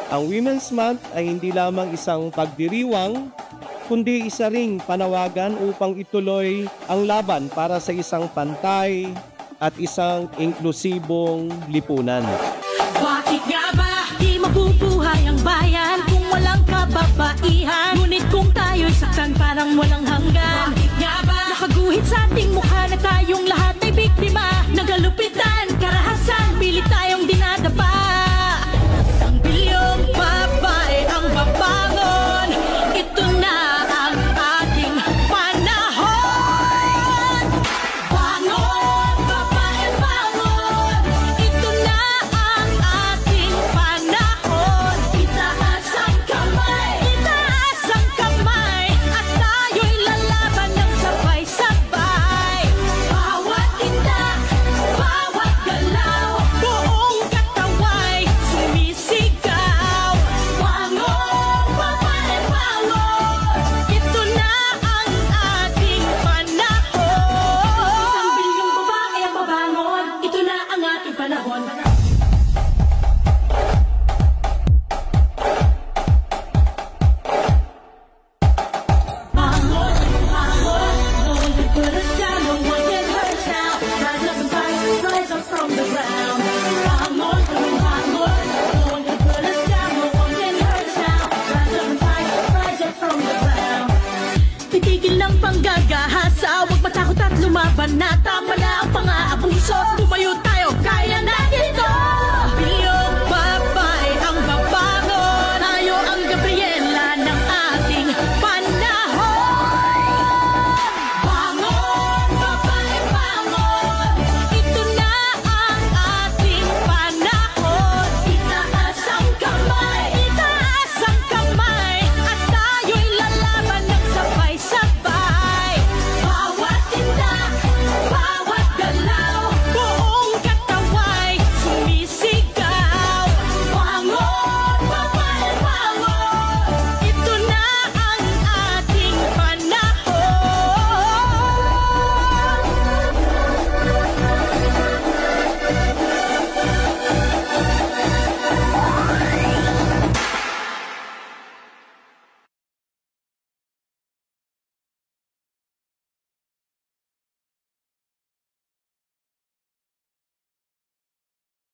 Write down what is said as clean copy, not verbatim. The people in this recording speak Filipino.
Ang Women's Month ay hindi lamang isang pagdiriwang, kundi isa ring panawagan upang ituloy ang laban para sa isang pantay at isang inklusibong lipunan. Bakit nga ba di mabubuhay ang bayan kung walang kababaihan? Ngunit kung tayo'y saktan parang walang hanggan. Bakit nga ba nakaguhit sa ating mukha na tayong lahat ay biktima? Nagalupitan, karahasan, pilit tayong dinadapa. Isang bilyong babae ang babangon. Ito na ang ating panahon. Bangon, babae, bangon. Ito na ang ating panahon. Itaas ang kamay, itaas ang kamay, at tayo'y lalaban ng sabay-sabay. Bawat tindak, bawat galaw, buong kataway sumisigaw. Bangon, babae, bangon. Ito na ang ating panahon. Isang bilyong babae ang babangon. Ito na ang ating panahon. Bangon, bangon. No one can put us down, no one can hurt us now. Rise up and fight, rise up from the ground. Bangon, bangon. No one can put us down, no one can hurt us now. Rise up and fight, rise up from the ground. Titigil ng panggagahasa, huwag matakot at lumaban na. Tama na ang pang-aabuso.